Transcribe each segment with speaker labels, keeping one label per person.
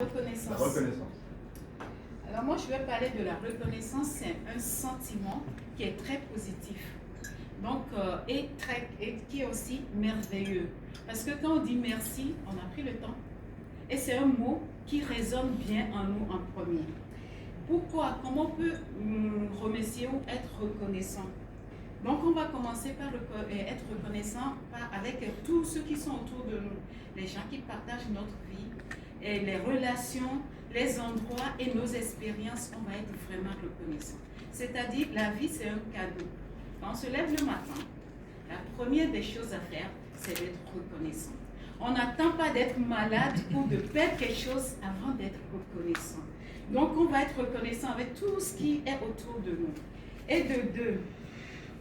Speaker 1: Reconnaissance.
Speaker 2: La reconnaissance.
Speaker 1: Alors moi, je vais parler de la reconnaissance. C'est un sentiment qui est très positif. Donc, et qui est aussi merveilleux. Parce que quand on dit merci, on a pris le temps. Et c'est un mot qui résonne bien en nous en premier. Pourquoi? Comment on peut remercier ou être reconnaissant? Donc, on va commencer par être reconnaissant avec tous ceux qui sont autour de nous. Les gens qui partagent notre vie, et les relations, les endroits et nos expériences, on va être vraiment reconnaissant. C'est-à-dire, la vie, c'est un cadeau. Quand on se lève le matin, la première des choses à faire, c'est d'être reconnaissant. On n'attend pas d'être malade ou de perdre quelque chose avant d'être reconnaissant. Donc, on va être reconnaissant avec tout ce qui est autour de nous. Et de deux,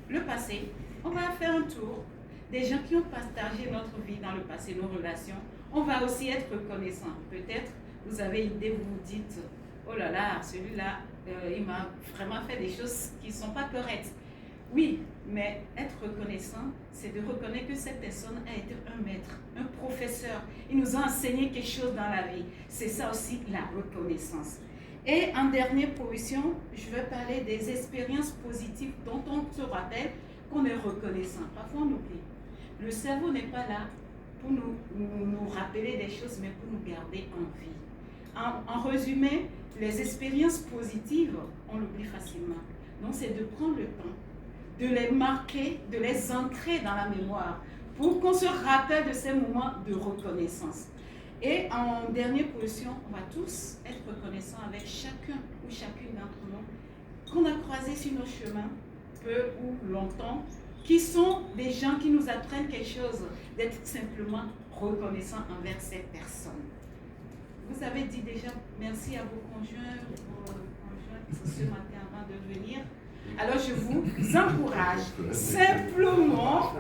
Speaker 1: le passé, on va faire un tour des gens qui ont partagé notre vie dans le passé, nos relations. On va aussi être reconnaissant. Peut-être, vous avez idée, vous vous dites, oh là là, celui-là, il m'a vraiment fait des choses qui ne sont pas correctes. Oui, mais être reconnaissant, c'est de reconnaître que cette personne a été un maître, un professeur. Il nous a enseigné quelque chose dans la vie. C'est ça aussi la reconnaissance. Et en dernière position, je vais parler des expériences positives dont on se rappelle qu'on est reconnaissant. Parfois, on oublie. Le cerveau n'est pas là pour nous rappeler des choses, mais pour nous garder en vie. En résumé, les expériences positives, on l'oublie facilement. Donc, c'est de prendre le temps, de les marquer, de les ancrer dans la mémoire, pour qu'on se rappelle de ces moments de reconnaissance. Et en dernière position, on va tous être reconnaissants avec chacun ou chacune d'entre nous qu'on a croisé sur nos chemins, peu ou longtemps, qui sont des gens qui nous apprennent quelque chose, d'être simplement reconnaissants envers ces personnes. Vous avez dit déjà merci à vos conjoints ce matin avant de venir. Alors je vous encourage simplement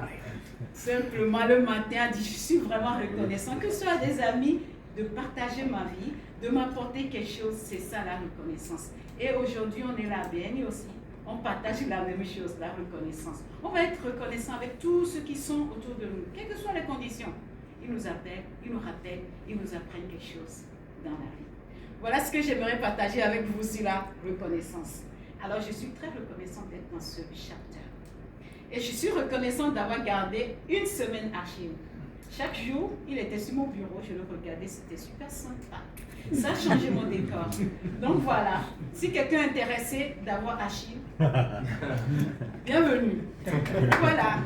Speaker 1: le matin à dire je suis vraiment reconnaissant, que ce soit des amis, de partager ma vie, de m'apporter quelque chose, c'est ça la reconnaissance. Et aujourd'hui on est là à BNI aussi. On partage la même chose, la reconnaissance. On va être reconnaissant avec tous ceux qui sont autour de nous, quelles que soient les conditions. Ils nous appellent, ils nous rappellent, ils nous apprennent quelque chose dans la vie. Voilà ce que j'aimerais partager avec vous sur la reconnaissance. Alors, je suis très reconnaissante d'être dans ce chapter. Et je suis reconnaissante d'avoir gardé une semaine Achille. Chaque jour, il était sur mon bureau, je le regardais, c'était super sympa. Ça a changé mon décor. Donc voilà, si quelqu'un est intéressé d'avoir Achille, bienvenue. Voilà.